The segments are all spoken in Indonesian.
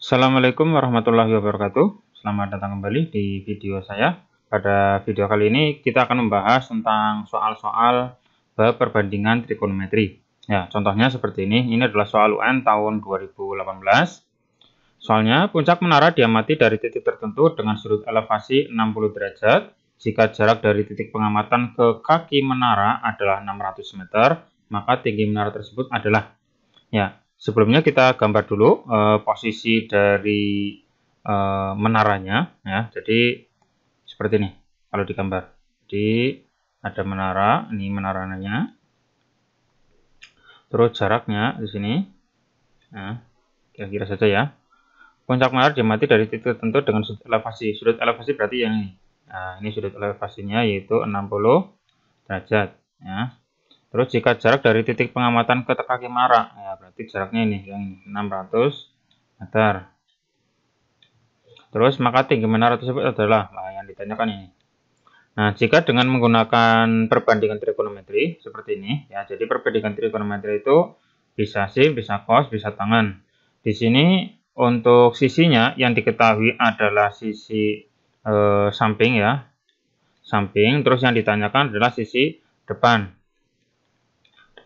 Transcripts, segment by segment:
Assalamualaikum warahmatullahi wabarakatuh. Selamat datang kembali di video saya. Pada video kali ini kita akan membahas tentang soal-soal bab perbandingan trigonometri. Ya, contohnya seperti ini. Ini adalah soal UN tahun 2018. Soalnya, puncak menara diamati dari titik tertentu dengan sudut elevasi 60 derajat. Jika jarak dari titik pengamatan ke kaki menara adalah 600 meter, maka tinggi menara tersebut adalah. Ya, sebelumnya kita gambar dulu posisi dari menaranya, ya. Jadi seperti ini kalau digambar. Jadi ada menara, ini menaranya. Terus jaraknya di sini. Nah, kira-kira saja ya. Puncak menara diamati dari titik tertentu dengan sudut elevasi. Sudut elevasi berarti yang ini. Nah, ini sudut elevasinya yaitu 60 derajat, ya. Terus jika jarak dari titik pengamatan ke kaki menara, ya berarti jaraknya ini yang 600 meter. Terus maka tinggi menara tersebut adalah yang ditanyakan ini. Nah, jika dengan menggunakan perbandingan trigonometri seperti ini, ya, jadi perbandingan trigonometri itu bisa sin, bisa cos, bisa tangan. Di sini untuk sisinya yang diketahui adalah sisi samping, ya, samping. Terus yang ditanyakan adalah sisi depan.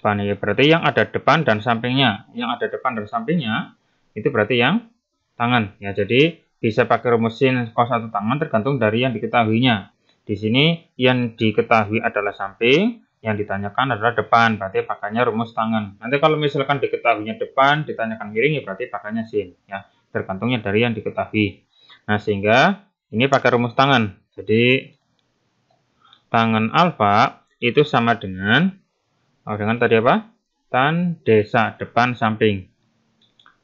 Ya, berarti yang ada depan dan sampingnya. Yang ada depan dan sampingnya itu berarti yang tangan, ya. Jadi bisa pakai rumus sin, cos atau tangan tergantung dari yang diketahuinya. Di sini yang diketahui adalah samping, yang ditanyakan adalah depan, berarti pakainya rumus tangan. Nanti kalau misalkan diketahuinya depan, ditanyakan miring, ya berarti pakainya sin, ya. Tergantungnya dari yang diketahui. Nah, sehingga ini pakai rumus tangan. Jadi tangan alfa itu sama dengan tadi apa? Tan desa, depan samping.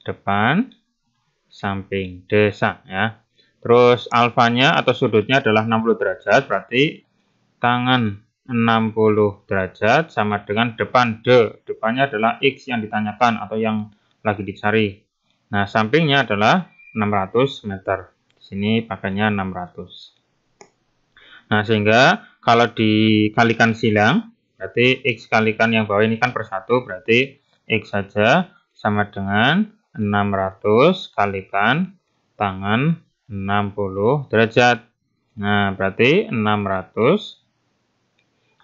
Depan samping desa, ya. Terus alfanya atau sudutnya adalah 60 derajat, berarti tangan 60 derajat sama dengan depan depannya adalah X yang ditanyakan atau yang lagi dicari. Nah, sampingnya adalah 600 meter. Di sini pakainya 600. Nah, sehingga kalau dikalikan silang, berarti X kalikan yang bawah ini kan per 1, berarti X saja sama dengan 600 kalikan tangan 60 derajat. Nah, berarti 600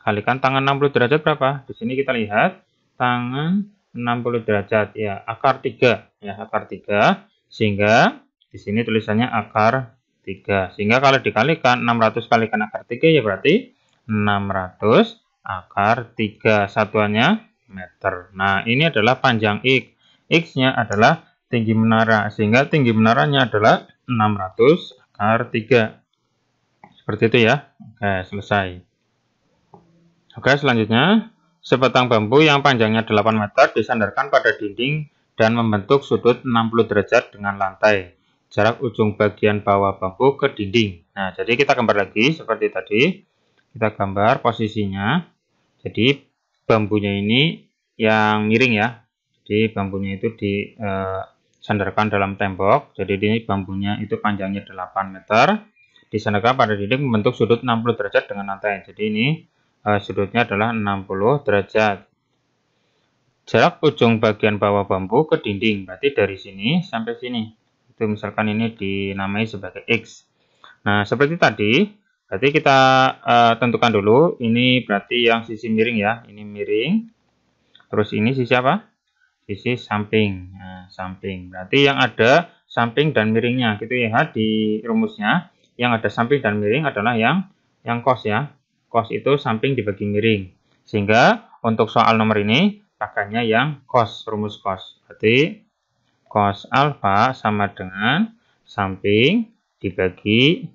kalikan tangan 60 derajat berapa? Di sini kita lihat tangan 60 derajat, ya, akar 3, ya, akar 3. Sehingga di sini tulisannya akar 3. Sehingga kalau dikalikan 600 kalikan akar 3, ya berarti 600 akar 3, satuannya meter. Nah, ini adalah panjang X. X-nya adalah tinggi menara, sehingga tinggi menaranya adalah 600 akar 3. Seperti itu, ya. Oke, selesai. Oke, selanjutnya, sebatang bambu yang panjangnya 8 meter disandarkan pada dinding dan membentuk sudut 60 derajat dengan lantai. Jarak ujung bagian bawah bambu ke dinding. Nah, jadi kita gambar lagi seperti tadi. Kita gambar posisinya. Jadi bambunya ini yang miring, ya. Jadi bambunya itu disandarkan dalam tembok. Jadi ini bambunya itu panjangnya 8 meter. Disandarkan pada dinding membentuk sudut 60 derajat dengan lantai. Jadi ini sudutnya adalah 60 derajat. Jarak ujung bagian bawah bambu ke dinding, berarti dari sini sampai sini. Itu misalkan ini dinamai sebagai X. Nah, seperti tadi, berarti kita tentukan dulu, ini berarti yang sisi miring, ya. Ini miring. Terus ini sisi apa? Sisi samping. Nah, samping. Berarti yang ada samping dan miringnya. Gitu ya, di rumusnya. Yang ada samping dan miring adalah yang cos, ya. Cos itu samping dibagi miring. Sehingga untuk soal nomor ini pakainya yang cos, rumus cos. Berarti cos alfa sama dengan samping dibagi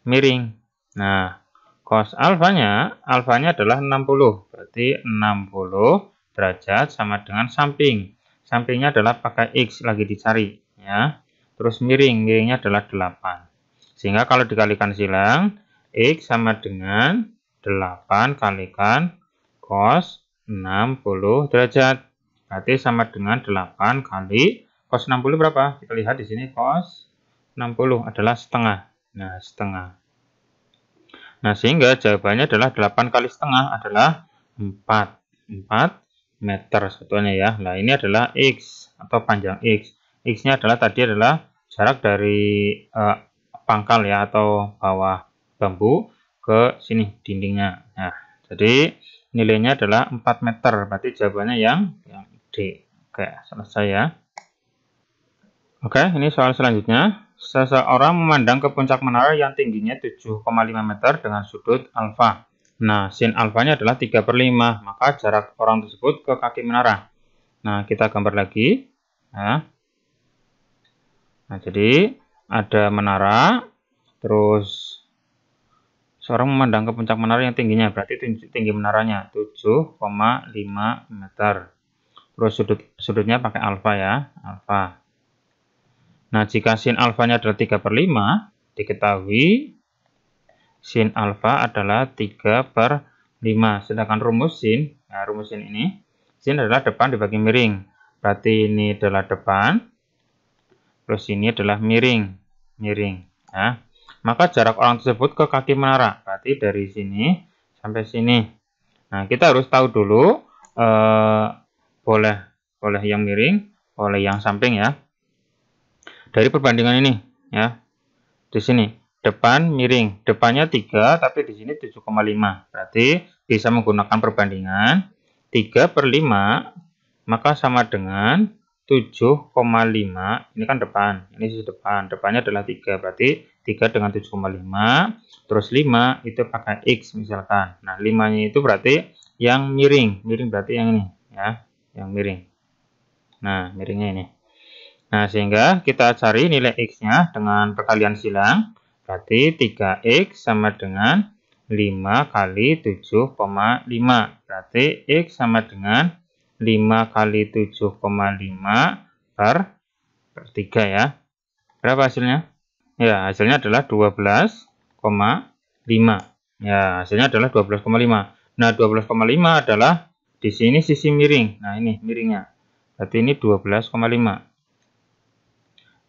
miring. Nah, cos alfanya adalah 60. Berarti 60 derajat sama dengan samping. Sampingnya adalah pakai X lagi dicari, ya. Terus miringnya adalah 8. Sehingga kalau dikalikan silang, X sama dengan 8 kalikan cos 60 derajat. Berarti sama dengan 8 kali cos 60 berapa? Kita lihat di sini cos 60 adalah setengah. Nah, setengah. Nah, sehingga jawabannya adalah 8 kali setengah adalah 4 meter satuannya, ya. Nah, ini adalah X atau panjang X. X-nya adalah tadi adalah jarak dari pangkal ya atau bawah bambu ke sini dindingnya. Nah, jadi nilainya adalah 4 meter. Berarti jawabannya yang D. Oke, selesai ya. Oke, ini soal selanjutnya. Seseorang memandang ke puncak menara yang tingginya 7,5 meter dengan sudut alfa. Nah, sin alfanya adalah 3/5, maka jarak orang tersebut ke kaki menara. Nah, kita gambar lagi. Nah, jadi ada menara, terus seorang memandang ke puncak menara yang tingginya, berarti tinggi menaranya 7,5 meter. Terus sudutnya pakai alfa ya, alfa. Nah, jika sin alfanya adalah 3/5, diketahui sin alfa adalah 3/5. Sedangkan rumus sin, nah rumus sin ini, sin adalah depan dibagi miring. Berarti ini adalah depan, terus ini adalah miring. Nah, maka jarak orang tersebut ke kaki menara, berarti dari sini sampai sini. Nah, kita harus tahu dulu, boleh yang miring, boleh yang samping ya. Dari perbandingan ini ya, di sini depan miring, depannya 3 tapi di sini 7,5, berarti bisa menggunakan perbandingan 3/5 maka sama dengan 7,5. Ini kan depan, ini sisi depan, depannya adalah 3, berarti 3 dengan 7,5 terus 5 itu pakai X misalkan. Nah, 5 nya itu berarti yang miring berarti yang ini ya, yang miring. Nah, miringnya ini. Nah, sehingga kita cari nilai X-nya dengan perkalian silang. Berarti 3X sama dengan 5 kali 7,5. Berarti X sama dengan 5 kali 7,5 per 3 ya. Berapa hasilnya? Ya, hasilnya adalah 12,5. Ya, hasilnya adalah 12,5. Nah, 12,5 adalah di sini sisi miring. Nah, ini miringnya. Berarti ini 12,5.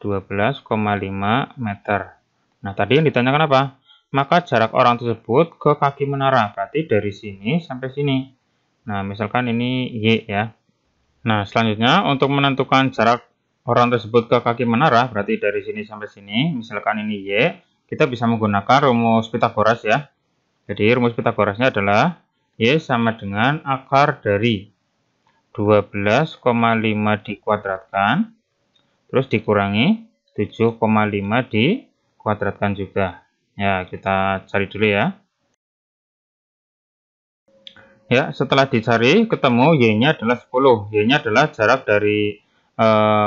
12,5 meter. Nah, tadi yang ditanyakan apa? Maka jarak orang tersebut ke kaki menara, berarti dari sini sampai sini. Nah, misalkan ini Y ya. Nah, selanjutnya untuk menentukan jarak orang tersebut ke kaki menara, berarti dari sini sampai sini, misalkan ini Y, kita bisa menggunakan rumus Pitagoras ya. Jadi, rumus Pitagorasnya adalah Y sama dengan akar dari 12,5 dikuadratkan terus dikurangi 7,5 dikuadratkan juga. Ya, kita cari dulu ya. Ya, setelah dicari ketemu Y-nya adalah 10. Y-nya adalah jarak dari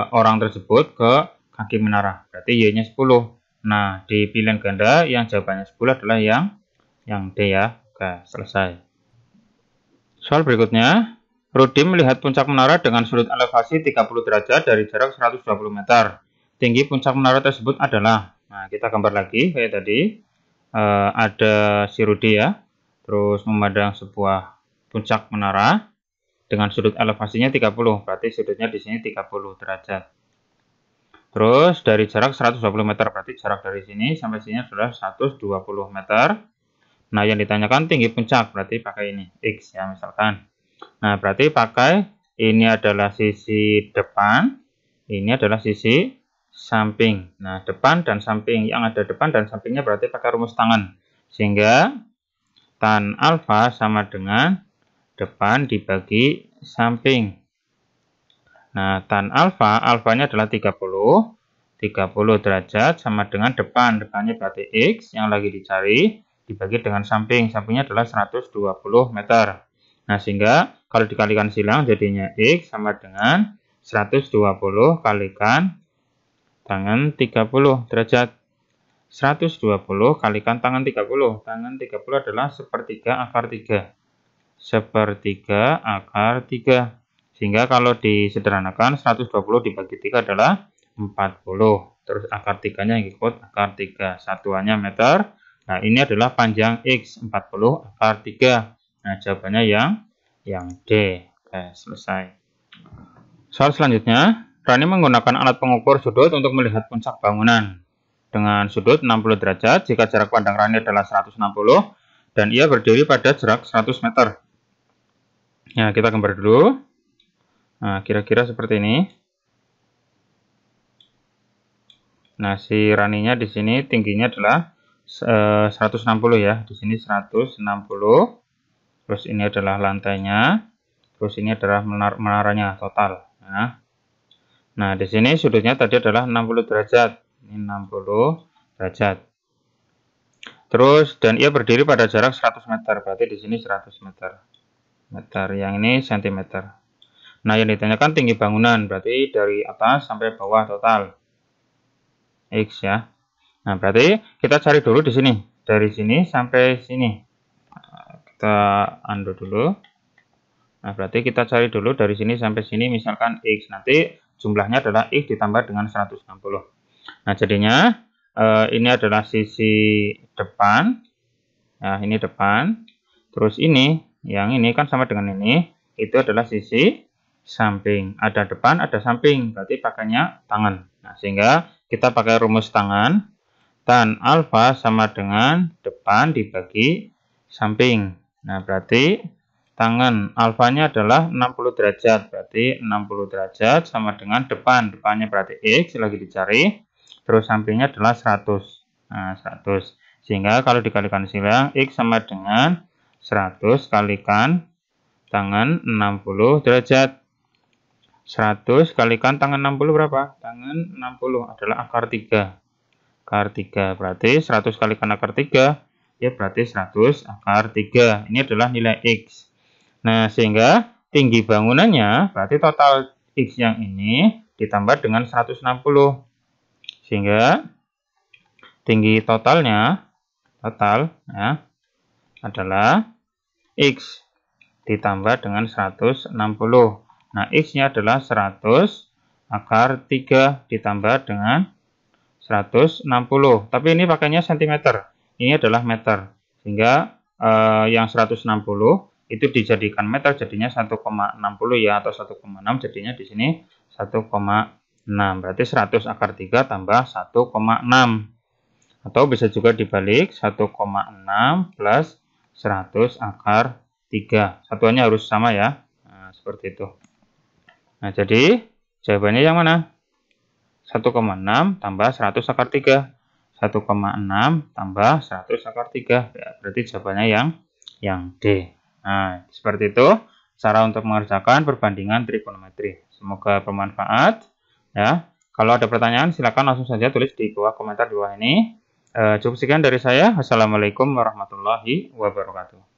orang tersebut ke kaki menara. Berarti Y-nya 10. Nah, di pilihan ganda yang jawabannya 10 adalah yang D ya. Oke, selesai. Soal berikutnya, Rudi melihat puncak menara dengan sudut elevasi 30 derajat dari jarak 120 meter. Tinggi puncak menara tersebut adalah, nah kita gambar lagi kayak tadi, ada si Rudi ya, terus memandang sebuah puncak menara dengan sudut elevasinya 30, berarti sudutnya di sini 30 derajat. Terus dari jarak 120 meter, berarti jarak dari sini sampai sini adalah 120 meter. Nah, yang ditanyakan tinggi puncak, berarti pakai ini, X ya misalkan. Nah, berarti pakai ini adalah sisi depan, ini adalah sisi samping. Nah, depan dan samping, yang ada depan dan sampingnya berarti pakai rumus tangan. Sehingga tan alfa sama dengan depan dibagi samping. Nah, tan alfa, alfanya adalah 30 derajat sama dengan depan. Depannya berarti X yang lagi dicari dibagi dengan samping. Sampingnya adalah 120 meter. Nah, sehingga kalau dikalikan silang jadinya X sama dengan 120 kalikan tangan 30 derajat. 120 kalikan tangan 30. Tangan 30 adalah sepertiga akar 3. Sepertiga akar 3. Sehingga kalau disederhanakan 120 dibagi 3 adalah 40. Terus akar 3-nya ikut akar 3. Satuannya meter. Nah, ini adalah panjang X 40 akar 3. Nah, jawabannya yang D. Oke, selesai. Soal selanjutnya, Rani menggunakan alat pengukur sudut untuk melihat puncak bangunan dengan sudut 60 derajat jika jarak pandang Rani adalah 160 dan ia berdiri pada jarak 100 meter. Nah, kita gambar dulu. Nah, kira-kira seperti ini. Nah, si raninya di sini tingginya adalah 160 ya. Di sini 160. Terus ini adalah lantainya. Terus ini adalah menaranya total. Nah, di sini sudutnya tadi adalah 60 derajat. Ini 60 derajat. Terus dan ia berdiri pada jarak 100 meter. Berarti di sini 100 meter. Yang ini cm. Nah, yang ditanyakan tinggi bangunan. Berarti dari atas sampai bawah total X ya. Nah, berarti kita cari dulu di sini. Dari sini sampai sini. Kita undo dulu. Nah, berarti kita cari dulu dari sini sampai sini misalkan X. Nanti jumlahnya adalah X ditambah dengan 160. Nah, jadinya ini adalah sisi depan. Ya, ini depan. Terus ini, yang ini kan sama dengan ini. Itu adalah sisi samping. Ada depan, ada samping. Berarti pakainya tangan. Nah, sehingga kita pakai rumus tangan. Tan alfa sama dengan depan dibagi samping. Nah, berarti tangan alfanya adalah 60 derajat. Berarti 60 derajat sama dengan depan. Depannya berarti X lagi dicari. Terus sampingnya adalah 100. Nah, 100. Sehingga kalau dikalikan silang, X sama dengan 100 kalikan tangan 60 derajat. 100 kalikan tangan 60 berapa? Tangan 60 adalah akar 3. Akar 3. Berarti 100 kalikan akar 3. Ya berarti 100 akar 3. Ini adalah nilai X. Nah, sehingga tinggi bangunannya, berarti total X yang ini ditambah dengan 160. Sehingga tinggi totalnya, ya, adalah X ditambah dengan 160. Nah, X-nya adalah 100 akar 3 ditambah dengan 160. Tapi ini pakainya cm. Ini adalah meter. Sehingga yang 160 itu dijadikan meter jadinya 1,60 ya, atau 1,6 jadinya di sini 1,6. Berarti 100 akar 3 tambah 1,6. Atau bisa juga dibalik 1,6 plus 100 akar 3. Satuannya harus sama ya. Nah, seperti itu. Nah, jadi jawabannya yang mana? 1,6 tambah 100 akar 3. 1,6 tambah 100 akar 3. Ya, berarti jawabannya yang D. Nah, seperti itu cara untuk mengerjakan perbandingan trigonometri. Semoga bermanfaat. Ya, kalau ada pertanyaan silakan langsung saja tulis di bawah komentar di bawah ini. Cukup sekian dari saya. Wassalamualaikum warahmatullahi wabarakatuh.